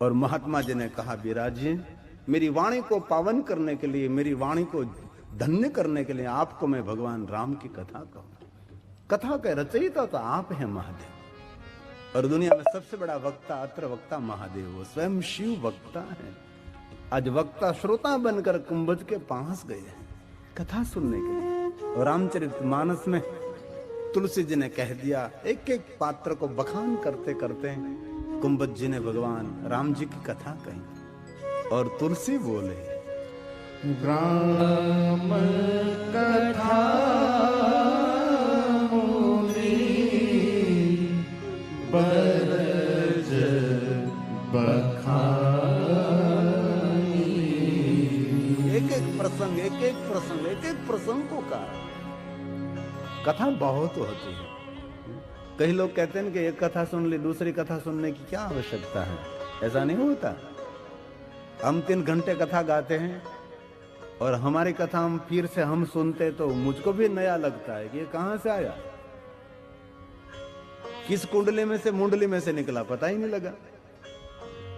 और महात्मा जी ने कहा, विराज जी, मेरी वाणी को पावन करने के लिए, मेरी वाणी को धन्य करने के लिए आपको मैं भगवान राम की कथा कहूं। कथा के रचयिता तो आप हैं महादेव, और दुनिया में सबसे बड़ा वक्ता, अत्र वक्ता महादेव, वो स्वयं शिव वक्ता है। आज वक्ता श्रोता बनकर कुंभज के पास गए हैं कथा सुनने के लिए। और रामचरितमानस में तुलसी जी ने कह दिया, एक एक पात्र को बखान करते करते कुंभज जी ने भगवान राम जी की कथा कही। और तुलसी बोले, राम कथा बरज बखानी। एक एक प्रसंग, एक एक प्रसंग, एक एक प्रसंग को कहा। कथा बहुत होती है। कई लोग कहते हैं कि एक कथा सुन ली, दूसरी कथा सुनने की क्या आवश्यकता है। ऐसा नहीं होता। हम 3 घंटे कथा गाते हैं और हमारी कथा हम फिर से हम सुनते तो मुझको भी नया लगता है कि ये कहां से आया, किस कुंडली में से मुंडली में से निकला, पता ही नहीं लगा।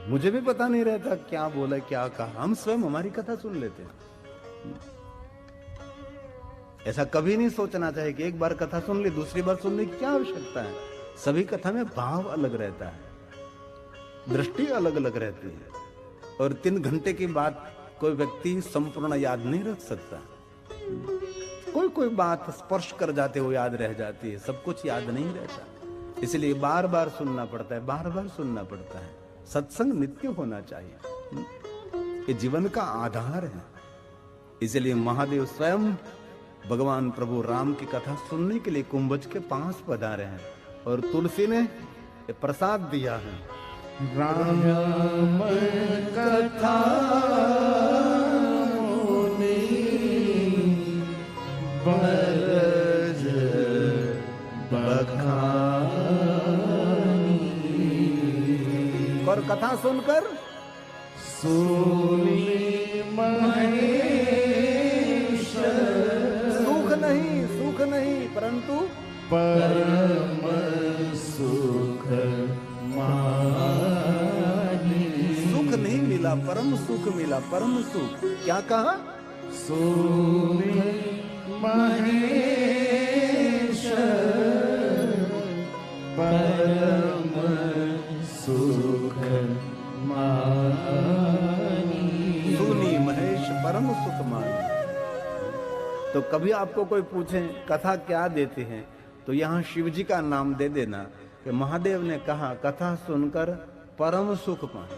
मुझे भी पता नहीं रहता क्या बोला क्या कहा। हम स्वयं हमारी कथा सुन लेते हैं। ऐसा कभी नहीं सोचना चाहिए कि एक बार कथा सुन ली, दूसरी बार सुनने की क्या आवश्यकता है। सभी कथा में भाव अलग रहता है, दृष्टि अलग अलग रहती है, और 3 घंटे की बात कोई व्यक्ति संपूर्ण याद नहीं रख सकता। कोई कोई बात स्पर्श कर जाते हो याद रह जाती है, सब कुछ याद नहीं रहता। इसलिए बार बार सुनना पड़ता है, बार बार सुनना पड़ता है। सत्संग नित्य होना चाहिए, ये जीवन का आधार है। इसलिए महादेव स्वयं भगवान प्रभु राम की कथा सुनने के लिए कुंभज के पास पधारे हैं, और तुलसी ने प्रसाद दिया है। राम कथा बरज बखानी। और कथा सुनकर सुनी महेश, सुख नहीं परंतु परम सुख मानी। सुख नहीं मिला, परम सुख मिला। परम सुख क्या कहा? सुनी महेश परम सुख मानी। सुनी महेश परम सुख मानी। तो कभी आपको कोई पूछे कथा क्या देते हैं, तो यहाँ शिव जी का नाम दे देना कि महादेव ने कहा कथा सुनकर परम सुख पाए।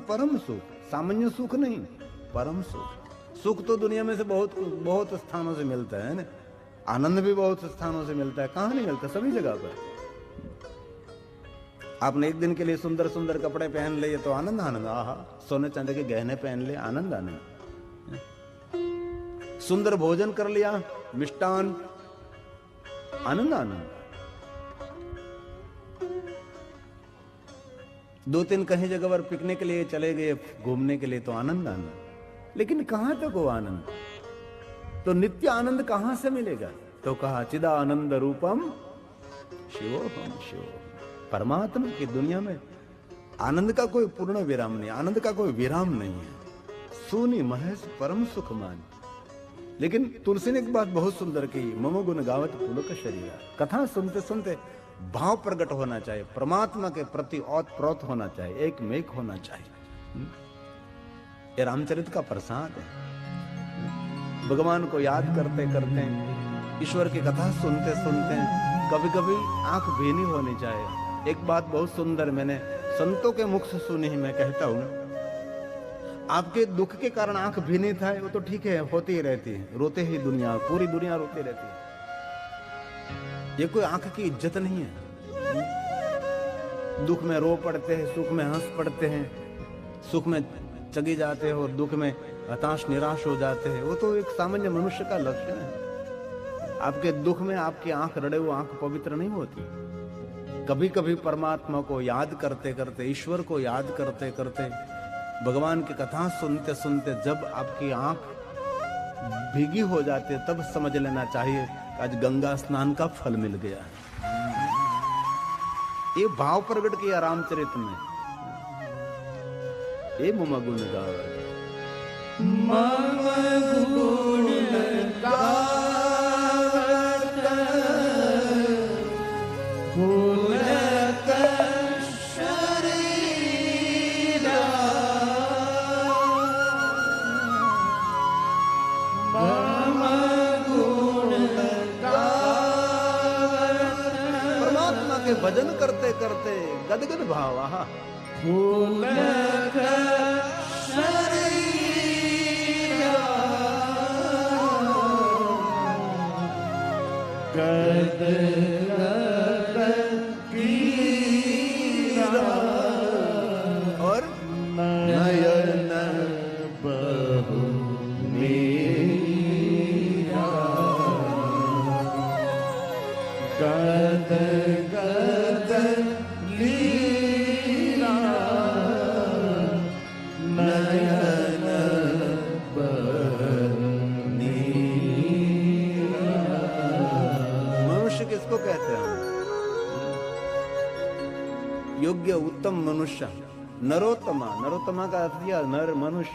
परम सुख, सामान्य सुख नहीं, परम सुख। सुख तो दुनिया में से बहुत स्थानों से मिलता है ना, आनंद भी बहुत स्थानों से मिलता है। कहाँ नहीं मिलता? सभी जगह पर। आपने एक दिन के लिए सुंदर सुंदर कपड़े पहन लिए तो आनंद आनंद, आहा। सोने चांदी के गहने पहन लिए, आनंद आनंद। सुंदर भोजन कर लिया, मिष्टान, आनंद आनंद। 2-3 कहीं जगह पर पिकनिक के लिए चले गए, घूमने के लिए, तो आनंद आनंद। लेकिन कहां तक वो आनंद? तो नित्य आनंद कहां से मिलेगा? तो कहा चिदानंद रूपम शिवोहम शिव। परमात्मा की दुनिया में आनंद का कोई पूर्ण विराम नहीं, आनंद का कोई विराम नहीं है। सुनी महेश परम सुख मान। लेकिन तुलसी ने एक बात बहुत सुंदर की, मम गुण गावत पुलक शरीर। कथा सुनते सुनते भाव प्रकट होना चाहिए, परमात्मा के प्रति ओतप्रोत होना चाहिए, एक मेक होना चाहिए। ये रामचरित का प्रसाद है। भगवान को याद करते करते, ईश्वर की कथा सुनते सुनते कभी कभी आंख भीनी होनी चाहिए। एक बात बहुत सुंदर मैंने संतों के मुख से सुनी ही, मैं कहता हूं, आपके दुख के कारण आंख भीनी था, वो तो ठीक है, होती ही रहती है। रोते ही दुनिया, पूरी दुनिया रोती रहती है। ये कोई आंख की इज्जत नहीं है। दुख में रो पड़ते हैं, सुख में हंस पड़ते हैं। सुख में चगी जाते हो, दुख में हताश निराश हो जाते हैं। वो तो एक सामान्य मनुष्य का लक्षण है। आपके दुख में आपकी आंख रड़े हुए आंख पवित्र नहीं होती। कभी कभी परमात्मा को याद करते करते, ईश्वर को याद करते करते, भगवान की कथा सुनते सुनते जब आपकी आंख भीगी हो जाती है, तब समझ लेना चाहिए आज गंगा स्नान का फल मिल गया। ये भाव प्रकट किया रामचरित में। ये मम गुण गावत मम गुण गावत पुलक शरीरा मम गुण गावत। परमात्मा के भजन करते करते गदगद भाव आहा पुलक शरीरा गद गद कीरा और नयन बहु नीरा गद गद कीरा नयन बहु नीरा। मनुष्य किसको कहते हैं? योग्य उत्तम मनुष्य, नरोत्तमा। नरोत्तमा का अर्थ किया नर मनुष्य।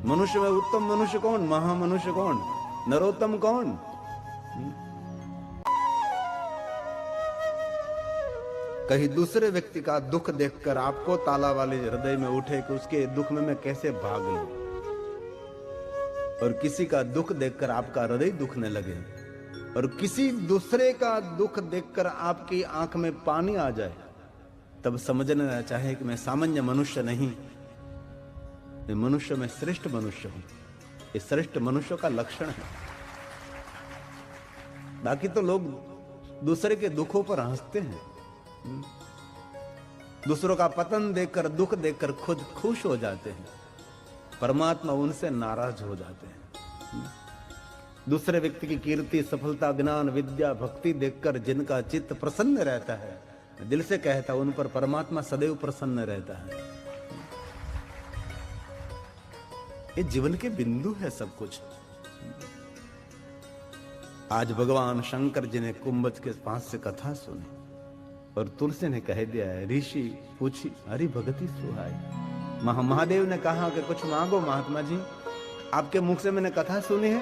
मनुष्य में उत्तम मनुष्य कौन? महामनुष्य कौन? नरोत्तम कौन? कहीं दूसरे व्यक्ति का दुख देखकर आपको ताला वाले हृदय में उठे कि उसके दुख में मैं कैसे भाग लूं, और किसी का दुख देखकर आपका हृदय दुखने लगे, और किसी दूसरे का दुख देखकर आपकी आंख में पानी आ जाए, तब समझना चाहे कि मैं सामान्य मनुष्य नहीं, मैं मनुष्य में श्रेष्ठ मनुष्य हूं। ये श्रेष्ठ मनुष्य का लक्षण है। बाकी तो लोग दूसरे के दुखों पर हंसते हैं, दूसरों का पतन देखकर, दुख देखकर खुद खुश हो जाते हैं। परमात्मा उनसे नाराज हो जाते हैं। दूसरे व्यक्ति की कीर्ति, सफलता, ज्ञान, विद्या, भक्ति देखकर जिनका चित्त प्रसन्न रहता है, दिल से कहता उन पर परमात्मा सदैव प्रसन्न रहता है। ये जीवन के बिंदु है सब कुछ। आज भगवान शंकर जी ने कुंभज के पास से कथा सुनी और तुलसी ने कह दिया है, ऋषि पूछी हरि भगति सुहाई। महादेव ने कहा कि कुछ मांगो महात्मा जी, आपके मुख से मैंने कथा सुनी है,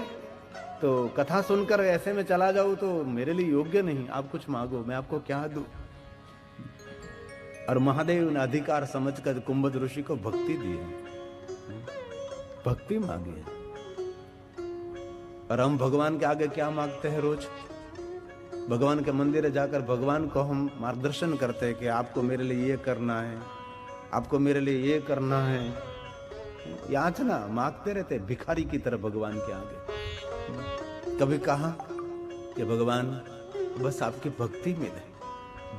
तो कथा सुनकर ऐसे में चला जाऊं तो मेरे लिए योग्य नहीं, आप कुछ मांगो, मैं आपको क्या दूं। और महादेव ने अधिकार समझकर कुंभज ऋषि को भक्ति दी है, भक्ति मांगी है। और हम भगवान के आगे क्या मांगते हैं? रोज भगवान के मंदिर जाकर भगवान को हम मार्गदर्शन करते हैं कि आपको मेरे लिए ये करना है, आपको मेरे लिए ये करना है। याचना मांगते रहते भिखारी की तरह भगवान के आगे। कभी कहा कि भगवान बस आपकी भक्ति मिले,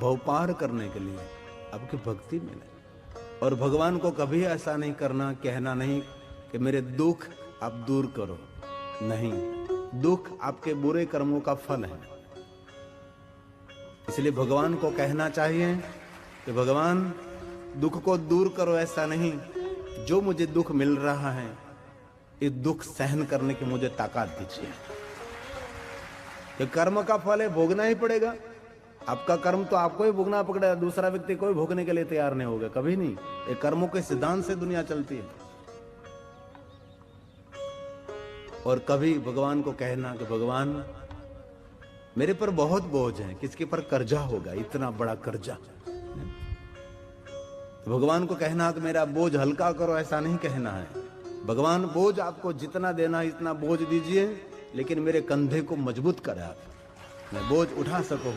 भव पार करने के लिए आपकी भक्ति मिले। और भगवान को कभी ऐसा नहीं करना, कहना नहीं कि मेरे दुख आप दूर करो, नहीं, दुख आपके बुरे कर्मों का फल है। इसलिए भगवान को कहना चाहिए कि भगवान दुख को दूर करो, ऐसा नहीं, जो मुझे दुख मिल रहा है इस दुख सहन करने की मुझे ताकत दीजिए। ये कर्म का फल है, भोगना ही पड़ेगा। आपका कर्म तो आपको ही भोगना पड़ेगा, दूसरा व्यक्ति कोई भोगने के लिए तैयार नहीं होगा, कभी नहीं। ये कर्मों के सिद्धांत से दुनिया चलती है। और कभी भगवान को कहना कि भगवान मेरे पर बहुत बोझ है, किसके पर कर्जा होगा, इतना बड़ा कर्जा। तो भगवान को कहना कि मेरा बोझ हल्का करो, ऐसा नहीं कहना है। भगवान बोझ आपको जितना देना इतना बोझ दीजिए, लेकिन मेरे कंधे को मजबूत करें आप, मैं बोझ उठा सकूं।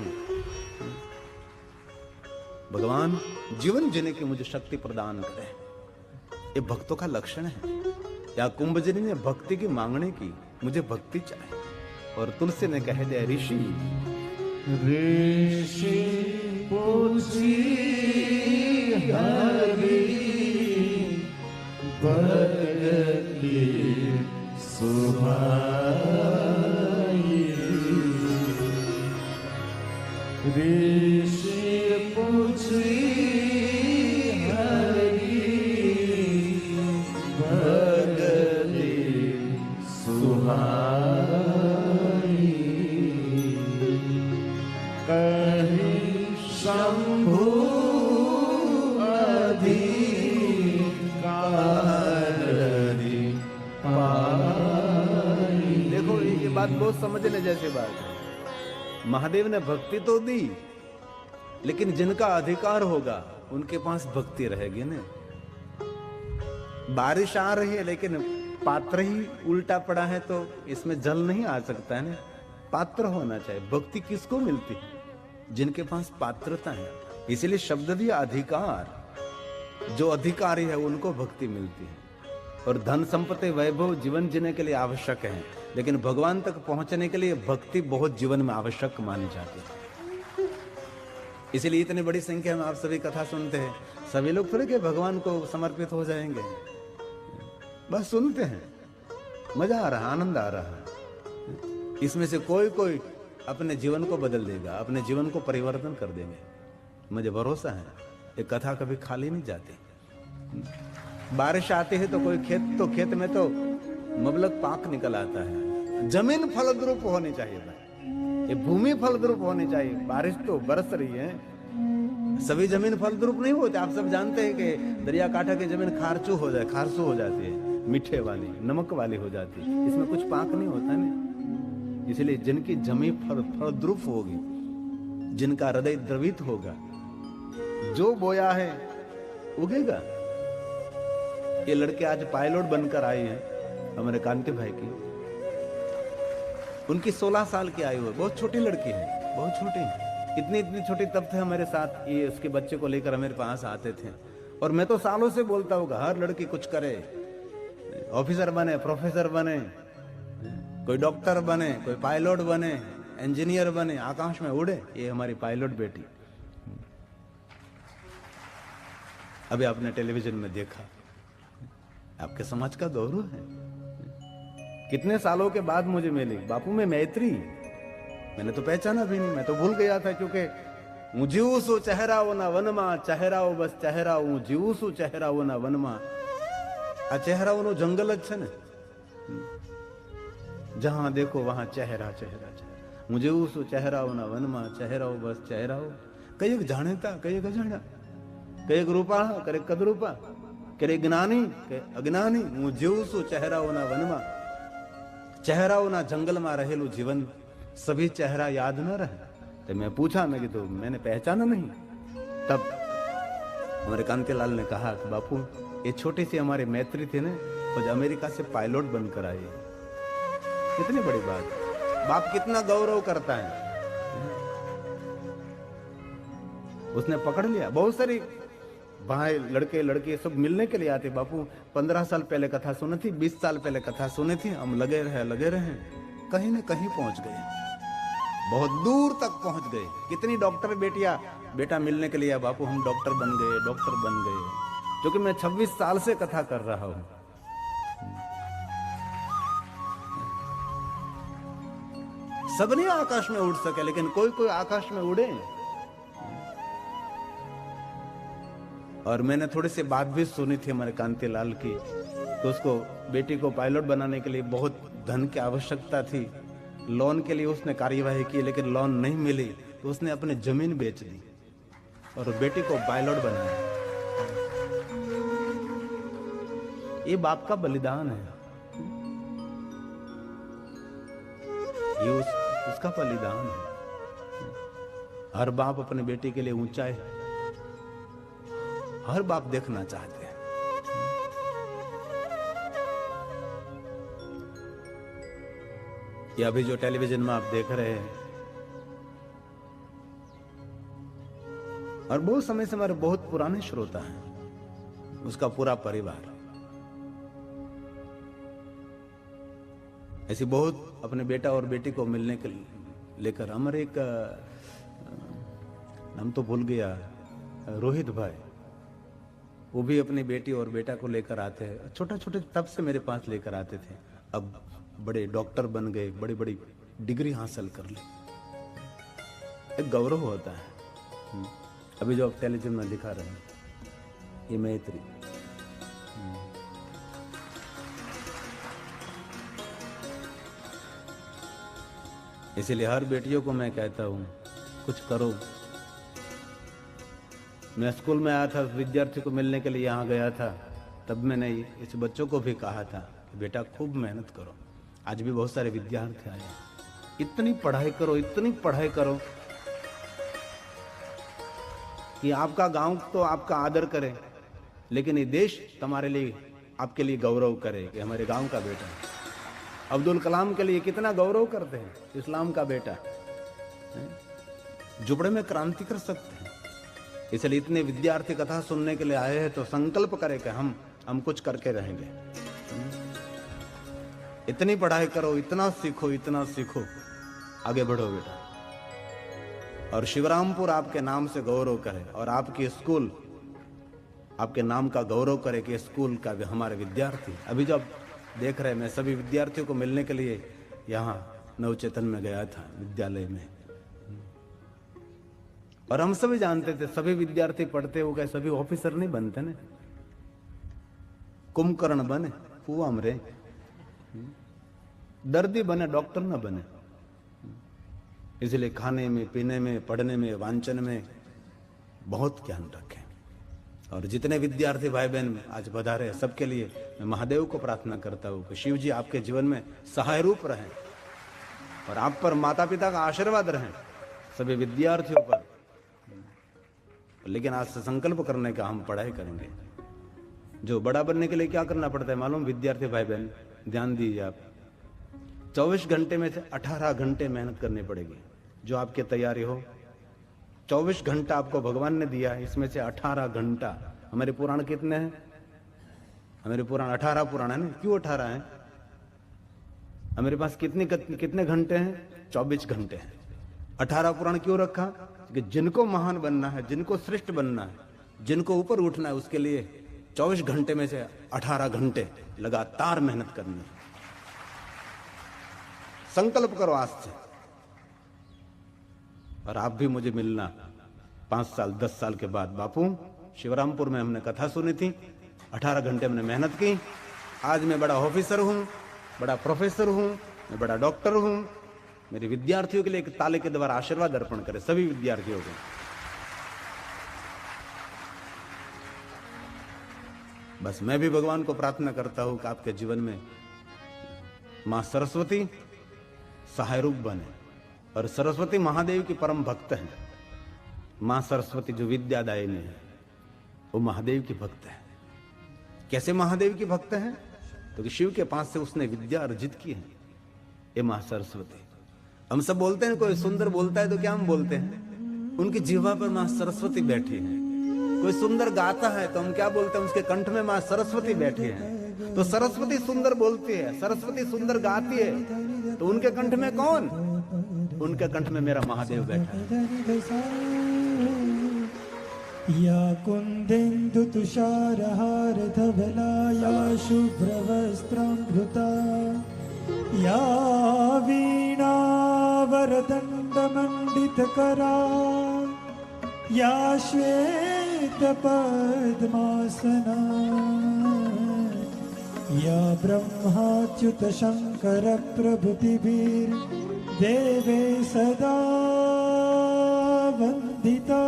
भगवान जीवन जीने की मुझे शक्ति प्रदान करें। ये भक्तों का लक्षण है। या कुंभजनी ने भक्ति की मांगने की, मुझे भक्ति चाहिए। और तुलसी ने कह दिया, ऋषि पूछी हरि भगति सुहाई। ऋषि पूछी हरि भगति सुहाई। कहीं शंभु अधिकार लेकिन बहुत समझने जैसी बात है। महादेव ने भक्ति तो दी, लेकिन जिनका अधिकार होगा उनके पास भक्ति रहेगी ना। बारिश आ रही है लेकिन पात्र ही उल्टा पड़ा है तो इसमें जल नहीं आ सकता है ना। पात्र होना चाहिए। भक्ति किसको मिलती है? जिनके पास पात्रता है। इसलिए शब्द भी अधिकार, जो अधिकारी है उनको भक्ति मिलती है। और धन संपत्ति वैभव जीवन जीने के लिए आवश्यक है, लेकिन भगवान तक पहुंचने के लिए भक्ति बहुत जीवन में आवश्यक मानी जाती है। इसलिए इतनी बड़ी संख्या में आप सभी कथा सुनते हैं। सभी लोग फिर के भगवान को समर्पित हो जाएंगे, बस सुनते हैं, मजा आ रहा, आनंद आ रहा है। इसमें से कोई कोई अपने जीवन को बदल देगा, अपने जीवन को परिवर्तन कर देंगे, मुझे भरोसा है। ये कथा कभी खाली नहीं जाती। बारिश आती है तो कोई खेत में तो मबलक पाक निकल आता है। जमीन फलद्रुप होनी चाहिए, ये भूमि फलद्रुप होनी चाहिए। बारिश तो बरस रही है, सभी जमीन फलद्रुप नहीं होते। आप सब जानते हैं कि दरिया कांठा की जमीन खारसू हो जाती है, मीठे वाली, नमक वाली हो जाती है, इसमें कुछ पाक नहीं होता ना। इसलिए जिनकी जमीन फलद्रुप होगी, जिनका हृदय द्रवित होगा, जो बोया है उगेगा। ये लड़के आज पायलट बनकर आए हैं, हमारे कांति भाई की, उनकी 16 साल की आयु है। बहुत छोटी लड़की है, बहुत छोटी, इतनी छोटी तब थे हमारे साथ। ये उसके बच्चे को लेकर मेरे पास आते थे, और मैं तो सालों से बोलता हूँ हर लड़की कुछ करे, ऑफिसर बने, प्रोफेसर बने, कोई डॉक्टर बने, कोई पायलट बने, इंजीनियर बने, आकाश में उड़े। ये हमारी पायलट बेटी, अभी आपने टेलीविजन में देखा, आपके समाज का गौरव है। कितने सालों के बाद मुझे मिली बापू में मैत्री, मैंने तो पहचाना भी नहीं, मैं तो भूल गया था। क्योंकि હું જીવું છું ચહેરાઓના વનમાં, ચહેરાઓ બસ ચહેરાઓ, હું જીવું છું ચહેરાઓના વનમાં। આ ચહેરાઓનું જંગલ જ છે ને, જહાં દેખો વહાં ચહેરા ચહેરા ચહેરા। હું જીવું છું ચહેરાઓના વનમાં, ચહેરાઓ બસ ચહેરાઓ। કઈક જાણીતા, કઈક અજાણ્યા, કઈક રૂપાળા, કઈક કદરૂપા, કઈક જ્ઞાની, કઈક અજ્ઞાની। હું જીવું છું ચહેરાઓના વનમાં, ચહેરાઓના જંગલમાં રહેલું જીવન सभी चेहरा याद न रहे। तो मैं पूछा, मैं कि तो मैंने पहचाना नहीं। तब हमारे कांतिलाल ने कहा कि बापू ये छोटी सी हमारी मैत्री थी ना, वो अमेरिका से पायलट बनकर आई। कितनी बड़ी बात, बाप कितना गौरव करता है। उसने पकड़ लिया। बहुत सारी भाई लड़के लड़के सब मिलने के लिए आते। बापू 15 साल पहले कथा सुनी थी, 20 साल पहले कथा सुनी थी, हम लगे रहे, कहीं न कहीं पहुंच गए, बहुत दूर तक पहुंच गए। कितनी डॉक्टर बेटा मिलने के लिए, बापू हम डॉक्टर बन गए। क्योंकि मैं 26 साल से कथा कर रहा हूं। सब नहीं आकाश में उड़ सके, लेकिन कोई आकाश में उड़े। और मैंने थोड़ी सी बात भी सुनी थी हमारे कांतिलाल की, तो उसको बेटी को पायलट बनाने के लिए बहुत धन की आवश्यकता थी। लोन के लिए उसने कार्यवाही की, लेकिन लोन नहीं मिली तो उसने अपनी जमीन बेच दी और बेटी को पायलट बनाया। ये बाप का बलिदान है, ये उसका बलिदान है। हर बाप अपने बेटी के लिए ऊंचाई, हर बाप देखना चाहते हैं। ये अभी जो टेलीविजन में आप देख रहे हैं, और बहुत समय से हमारे बहुत पुराने श्रोता हैं, उसका पूरा परिवार ऐसी बहुत अपने बेटा और बेटी को मिलने के लेकर। हमारे एक नाम तो भूल गया, रोहित भाई, वो भी अपनी बेटी और बेटा को लेकर आते हैं। छोटे तब से मेरे पास लेकर आते थे, अब बड़े डॉक्टर बन गए, बड़ी बड़ी डिग्री हासिल कर ली। एक गौरव होता है। अभी जो आप टेलीविजन में दिखा रहे हैं, ये मैत्री। इसीलिए हर बेटियों को मैं कहता हूं, कुछ करो। मैं स्कूल में आया था, विद्यार्थी को मिलने के लिए यहाँ गया था, तब मैंने इस बच्चों को भी कहा था कि बेटा खूब मेहनत करो, आज भी बहुत सारे विद्यार्थी आए, इतनी पढ़ाई करो, इतनी पढ़ाई करो कि आपका गांव तो आपका आदर करे, लेकिन ये देश तुम्हारे लिए, आपके लिए गौरव करे कि हमारे गांव का बेटा है। अब्दुल कलाम के लिए कितना गौरव करते हैं, इस्लाम का बेटा है, झुपड़े में क्रांति कर सकते हैं। इसलिए इतने विद्यार्थी कथा सुनने के लिए आए हैं, तो संकल्प करें कि हम कुछ करके रहेंगे। इतनी पढ़ाई करो, इतना सीखो, आगे बढ़ो बेटा। और शिवरामपुर आपके नाम से गौरव करे, और आपकी स्कूल आपके नाम का गौरव करे कि स्कूल का भी हमारे विद्यार्थी। अभी जब देख रहे, मैं सभी विद्यार्थियों को मिलने के लिए यहाँ नवचेतन में गया था, विद्यालय में, और हम सभी जानते थे सभी विद्यार्थी पढ़ते हो गए, सभी ऑफिसर नहीं बनते ना, कुंभकर्ण बने, कुआं में रहे, दर्दी बने, डॉक्टर ना बने। इसलिए खाने में, पीने में, पढ़ने में, वांचन में बहुत ज्ञान रखें। और जितने विद्यार्थी भाई बहन आज पधारे हैं, सबके लिए मैं महादेव को प्रार्थना करता हूँ कि शिव जी आपके जीवन में सहाय रूप रहें और आप पर माता पिता का आशीर्वाद रहें, सभी विद्यार्थियों पर। लेकिन आज से संकल्प करने का, हम पढ़ाई करेंगे। जो बड़ा बनने के लिए क्या करना पड़ता है मालूम? विद्यार्थी भाई बहन ध्यान दीजिए आप, 24 घंटे में से 18 घंटे मेहनत करनी पड़ेगी। जो आपकी तैयारी हो, 24 घंटा आपको भगवान ने दिया है, इसमें से 18 घंटा। हमारे पुराण कितने हैं? हमारे पुराण 18 पुराण है ना। क्यों 18 है? हमारे पास कितने घंटे हैं? 24 घंटे हैं। 18 पुराण क्यों रखा? कि जिनको महान बनना है, जिनको श्रेष्ठ बनना है, जिनको ऊपर उठना है, उसके लिए 24 घंटे में से 18 घंटे लगातार मेहनत करनी है। संकल्प करो आज से। और आप भी मुझे मिलना 5 साल 10 साल के बाद। बापू, शिवरामपुर में हमने कथा सुनी थी, 18 घंटे हमने मेहनत की, आज मैं बड़ा ऑफिसर हूं, बड़ा प्रोफेसर हूं, मैं बड़ा डॉक्टर हूं। मेरे विद्यार्थियों के लिए एक ताले के द्वारा आशीर्वाद अर्पण करें, सभी विद्यार्थियों को। बस मैं भी भगवान को प्रार्थना करता हूं कि आपके जीवन में मां सरस्वती सहाय रूप बने। और सरस्वती महादेव की परम भक्त है। मां सरस्वती जो विद्यादायिनी है, वो महादेव की भक्त है। कैसे महादेव की भक्त है? तो कि शिव के पास से उसने विद्या अर्जित की है, ये मां सरस्वती। हम सब बोलते हैं, कोई सुंदर बोलता है तो क्या हम बोलते हैं? उनकी जीवा पर मां सरस्वती बैठी है। कोई सुंदर गाता है तो हम क्या बोलते हैं? उसके कंठ में मां सरस्वती बैठी है। तो सरस्वती सुंदर बोलती है, सरस्वती सुंदर गाती है, तो उनके कंठ में कौन? उनके कंठ में मेरा महादेव बैठा है। या कुंदेन्दु तुषारहार धवला, या शुभ्रवस्त्रामृता, या वीणा वरदंड मंडितकरा, या श्वेत पद्मासना, या ब्रह्माच्युत शंकर प्रभृतिभिर देवे सदा वंदिता,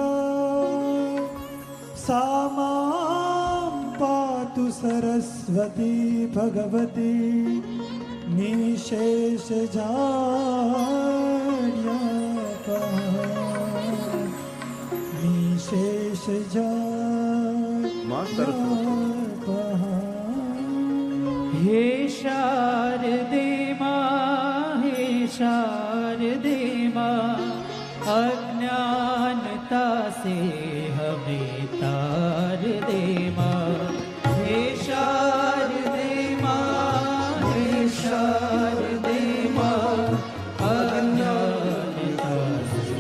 सा मां पातु सरस्वती भगवती निशेष निशेष हे शारदे मां, हे शारदे मां, अज्ञानता से हमें तार दे मां। हे शारदे मां, हे शारदे मां, अज्ञानता से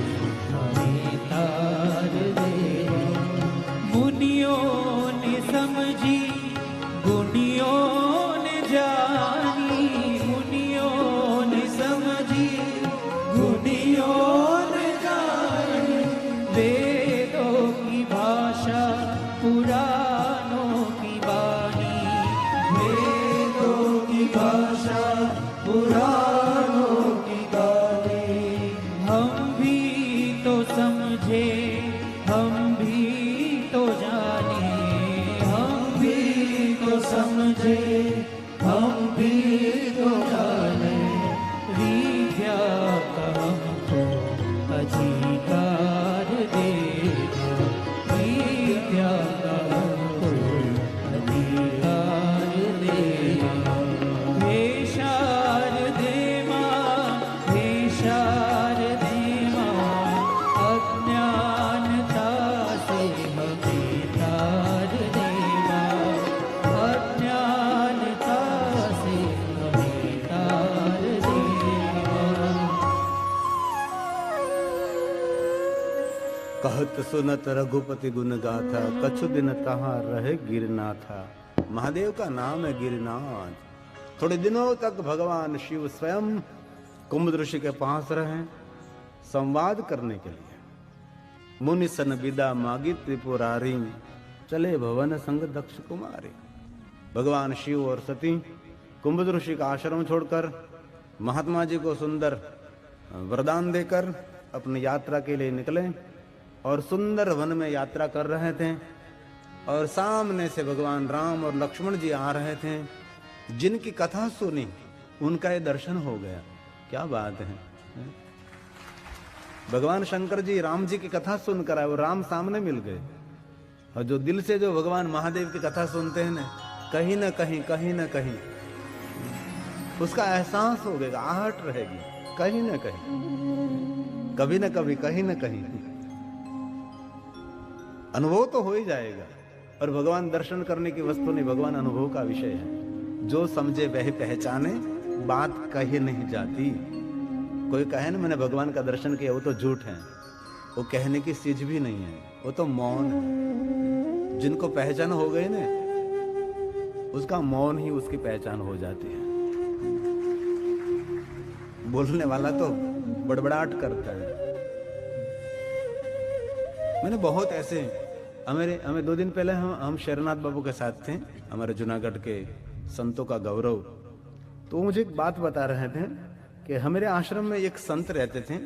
हमें तार दे मां। मुनियों ने समझी, गुनियों ने जानी, मुनियों ने समझी, गुनियों ने जानी, वेदों की भाषा पुराणों की वाणी, वेदों की भाषा पुराणों की वाणी। हम भी तो समझे, हम भी तो जाने, हम भी तो समझे, हम भी तो जाने। सुनत रघुपति गुण गाथा, कछु दिन कहाँ रहे गिरनाथा। महादेव का नाम है गिरनाथ। थोड़े दिनों तक भगवान शिव स्वयं कुंभ ऋषि के पास रहे संवाद करने के लिए। मुनि सन विदा मागी त्रिपुरारी, चले भवन संग दक्ष कुमारी। भगवान शिव और सती कुंभ ऋषि का आश्रम छोड़कर महात्मा जी को सुंदर वरदान देकर अपनी यात्रा के लिए निकले और सुंदर वन में यात्रा कर रहे थे। और सामने से भगवान राम और लक्ष्मण जी आ रहे थे। जिनकी कथा सुनी उनका ये दर्शन हो गया। क्या बात है। भगवान शंकर जी राम जी की कथा सुनकर आए, वो राम सामने मिल गए। और जो दिल से जो भगवान महादेव की कथा सुनते हैं ना, कहीं ना कहीं उसका एहसास हो गया, आहट रहेगी कहीं ना कहीं, कभी ना कभी, कहीं ना कहीं अनुभव तो हो ही जाएगा। और भगवान दर्शन करने की वस्तु नहीं, भगवान अनुभव का विषय है। जो समझे वह पहचाने, बात कही नहीं जाती। कोई कहे ना मैंने भगवान का दर्शन किया, वो तो झूठ है, वो कहने की चीज भी नहीं है, वो तो मौन है। जिनको पहचान हो गई ना, उसका मौन ही उसकी पहचान हो जाती है। बोलने वाला तो बड़बड़ाहट करता है। मैंने बहुत ऐसे हमें 2 दिन पहले हम शेरनाथ बाबू के साथ थे, हमारे जूनागढ़ के संतों का गौरव। तो मुझे एक बात बता रहे थे कि हमारे आश्रम में एक संत रहते थे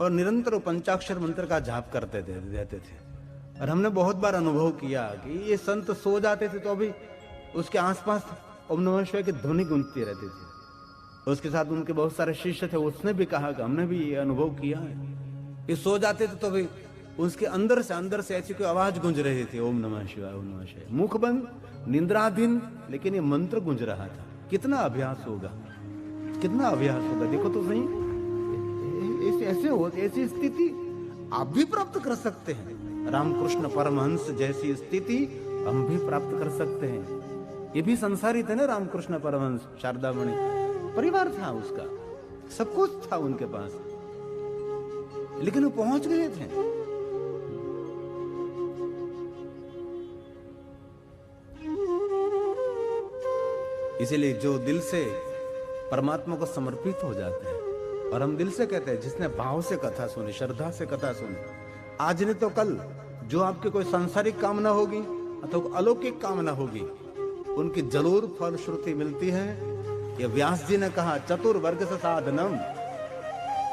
और निरंतर पंचाक्षर मंत्र का जाप करते रहते थे। और हमने बहुत बार अनुभव किया कि ये संत सो जाते थे तो अभी उसके आसपास ओम नमः शिवाय की ध्वनि गूंजती रहती थी। उसके साथ उनके बहुत सारे शिष्य थे, उसने भी कहा कि हमने भी ये अनुभव किया है। ये सो जाते थे तो भी उसके अंदर से ऐसी कोई आवाज गूंज रही थी, ओम नमः शिवाय, ओम नमः शिवाय। मुख बंद, निंद्राधीन, लेकिन ये मंत्र गूंज रहा था। कितना अभ्यास होगा, कितना अभ्यास होगा। देखो तो सही, ऐसी स्थिति आप भी प्राप्त कर सकते हैं। रामकृष्ण परमहंस जैसी स्थिति हम भी प्राप्त कर सकते हैं। ये भी संसारी थे ना रामकृष्ण परमहंस, शारदामणि परिवार था उसका, सब कुछ था उनके पास, लेकिन वो पहुंच गए थे। इसीलिए जो दिल से परमात्मा को समर्पित हो जाते हैं, और हम दिल से कहते हैं, जिसने भाव से कथा सुनी, श्रद्धा से कथा सुनी, आज नहीं तो कल जो आपकी कोई सांसारिक कामना होगी अथवा अलौकिक कामना होगी, उनकी जरूर फलश्रुति मिलती है। ये व्यास जी ने कहा, चतुर्वर्ग से साधनम,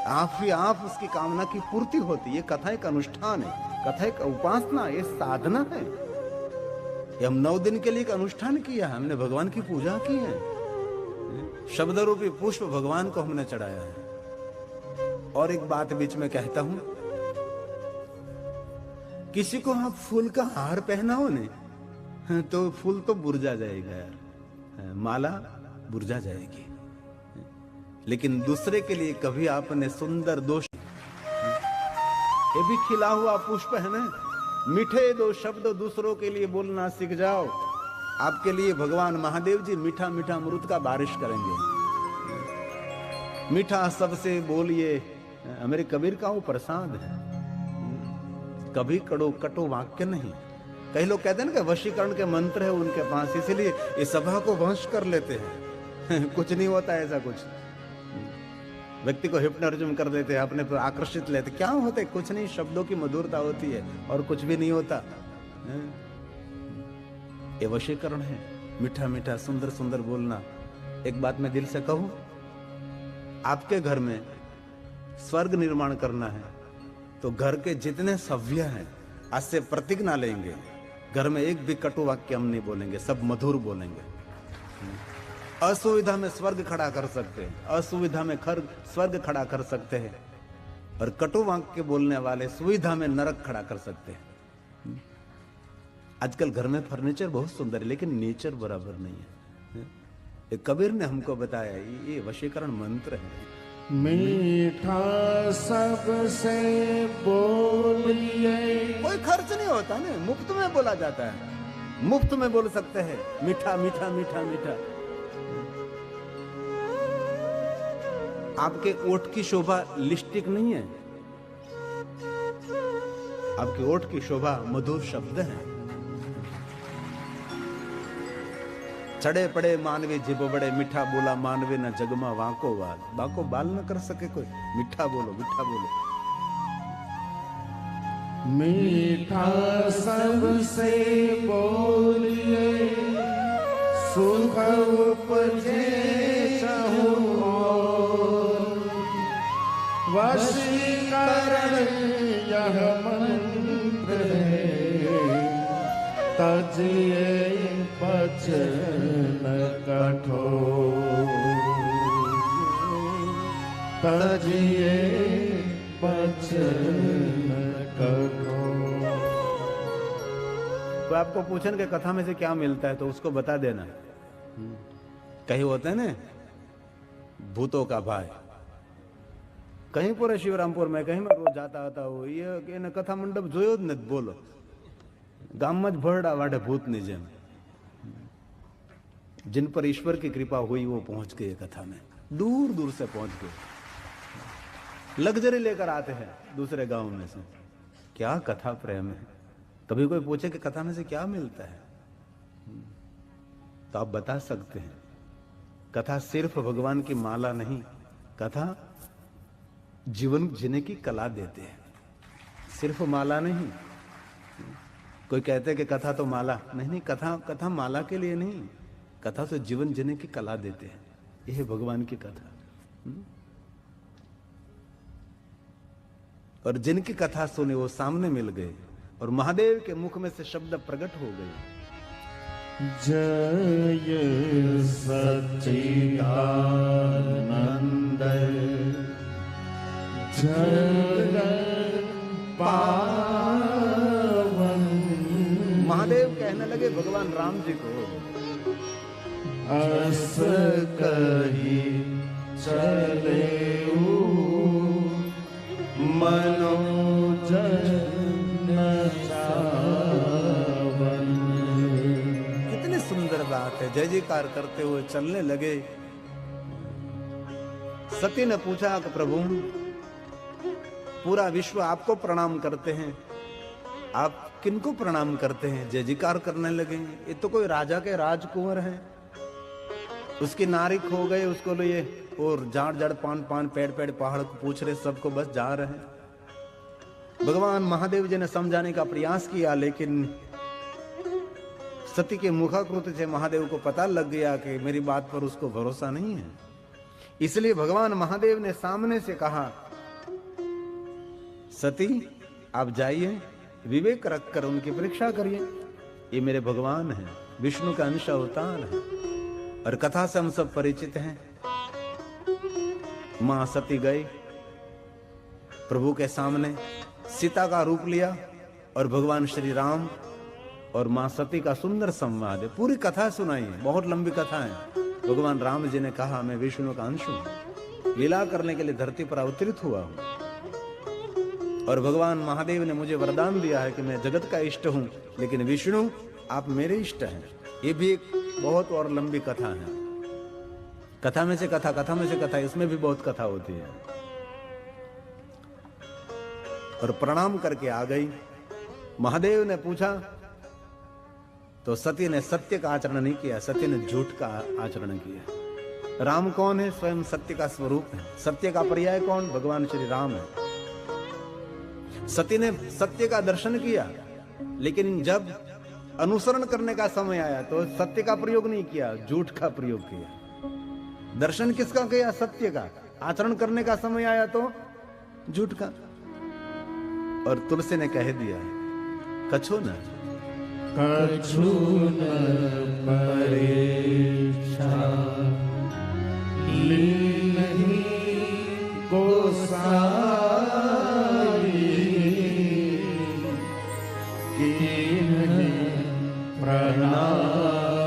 आप ही आप उसकी कामना की पूर्ति होती है। ये कथा एक अनुष्ठान है, कथा एक उपासना, ये साधना है। ये हम 9 दिन के लिए एक अनुष्ठान किया है, हमने भगवान की पूजा की है। शब्द रूपी पुष्प भगवान को हमने चढ़ाया है। और एक बात बीच में कहता हूं, किसी को आप फूल का हार पहनाओ ने तो फूल तो बुर्जा जाएगा यार, माला बुर्जा जाएगी। लेकिन दूसरे के लिए कभी आपने सुंदर दोष, ये भी खिला हुआ पुष्प है ना, मीठे 2 शब्द दूसरों के लिए बोलना सीख जाओ। आपके लिए भगवान महादेव जी मीठा मीठा अमृत का बारिश करेंगे। मीठा सबसे बोलिए, हमारे कबीर का वो प्रसाद है। कभी कटो वाक्य नहीं। कई लोग कहते हैं ना कि वशीकरण के मंत्र है उनके पास, इसीलिए इस सभा को वश कर लेते हैं। कुछ नहीं होता ऐसा, कुछ व्यक्ति को हिप्नोटिज्म कर देते हैं, अपने पर आकर्षित लेते। क्या होता है? कुछ नहीं, शब्दों की मधुरता होती है और कुछ भी नहीं होता। ये वशीकरण है, मीठा मीठा सुंदर सुंदर बोलना। एक बात मैं दिल से कहूं, आपके घर में स्वर्ग निर्माण करना है तो घर के जितने सभ्य हैं आज से प्रतिज्ञा लेंगे, घर में एक भी कटु वाक्य हम नहीं बोलेंगे, सब मधुर बोलेंगे। असुविधा में स्वर्ग खड़ा कर सकते हैं, असुविधा में स्वर्ग खड़ा कर सकते हैं, और कटु वाक्य बोलने वाले सुविधा में नरक खड़ा कर सकते हैं। आजकल घर में फर्नीचर बहुत सुंदर है, लेकिन नेचर बराबर नहीं है। एक कबीर ने हमको बताया, ये वशीकरण मंत्र है। मीठा सबसे बोलिए, कोई खर्च नहीं होता ना, मुफ्त में बोला जाता है, मुफ्त में बोल सकते हैं। मीठा मीठा मीठा मीठा। आपके ओठ की शोभा लिपस्टिक नहीं है, आपकी ओठ की शोभा मधुर शब्द है। चढ़े पड़े मानवे जिब बड़े, मीठा बोला मानवे न जगमा वाको बाल। बाको बाल न कर सके कोई, मीठा बोलो मीठा बोलो। मीठा सबसे बोलिए, सुख उपजे चहुँ ओर। वशीकरण यह मंत्र है, तजिए बचन कठोर। तजिए बचन कठोर। तो आपको पूछन के कथा में से क्या मिलता है तो उसको बता देना। कहीं होते हैं ना भूतों का भाई, कहीं पूरे शिवरामपुर में कहीं मैं रोज जाता आता हूँ, ये कथा मंडप जोयो ज નથી बोलो, गाम में भरड़ा वाटे भूत नहीं जेम। जिन पर ईश्वर की कृपा हुई वो पहुंच गए कथा में, दूर दूर से पहुंच गए, लग्जरी लेकर आते हैं दूसरे गांव में से। क्या कथा प्रेम है। कभी कोई पूछे कि कथा में से क्या मिलता है तो आप बता सकते हैं, कथा सिर्फ भगवान की माला नहीं, कथा जीवन जीने की कला देते हैं, सिर्फ माला नहीं। कोई कहते हैं कि कथा तो माला नहीं, कथा माला के लिए नहीं, कथा तो जीवन जीने की कला देते हैं। यह है भगवान की कथा। और जिनकी कथा सुने वो सामने मिल गए और महादेव के मुख में से शब्द प्रकट हो गए। जय सच्चिदानंद जगत पावन। महादेव कहने लगे भगवान राम जी को, अस कही चले मनोजन चावन। कितनी सुंदर बात है। जय जयकार करते हुए चलने लगे। सती ने पूछा कि प्रभु पूरा विश्व आपको प्रणाम करते हैं, आप किनको प्रणाम करते हैं? जय जयकार करने लगे। ये तो कोई राजा के राजकुंवर हैं, उसकी नारी खो गए, उसको लिए और जाड़ जाड़ पान पान पेड़ पेड़ पहाड़ को पूछ रहे, सबको बस जा रहे हैं। भगवान महादेव जी ने समझाने का प्रयास किया, लेकिन सती के मुखाकृति से महादेव को पता लग गया कि मेरी बात पर उसको भरोसा नहीं है। इसलिए भगवान महादेव ने सामने से कहा, सती आप जाइए, विवेक रखकर उनकी परीक्षा करिए। ये मेरे भगवान हैं, विष्णु का अंश अवतार है और कथा से हम सब परिचित हैं। मां सती गई प्रभु के सामने, सीता का रूप लिया और भगवान श्री राम और मां सती का सुंदर संवाद है। पूरी कथा सुनाई है, बहुत लंबी कथा है। भगवान राम जी ने कहा, मैं विष्णु का अंश हूं, लीला करने के लिए धरती पर अवतरित हुआ हूं और भगवान महादेव ने मुझे वरदान दिया है कि मैं जगत का इष्ट हूं, लेकिन विष्णु आप मेरे इष्ट हैं। ये भी एक बहुत और लंबी कथा है। कथा में से कथा, कथा में से कथा, इसमें भी बहुत कथा होती है। और प्रणाम करके आ गई। महादेव ने पूछा तो सती ने सत्य का आचरण नहीं किया, सती ने झूठ का आचरण किया। राम कौन है? स्वयं सत्य का स्वरूप है। सत्य का पर्याय कौन? भगवान श्री राम है। सती ने सत्य का दर्शन किया, लेकिन जब अनुसरण करने का समय आया तो सत्य का प्रयोग नहीं किया, झूठ का प्रयोग किया। दर्शन किसका किया? सत्य का। आचरण करने का समय आया तो झूठ का। और तुलसी ने कह दिया, कछो न परीक्षा लीन्ही गोसाई, कीन्ही प्रणाम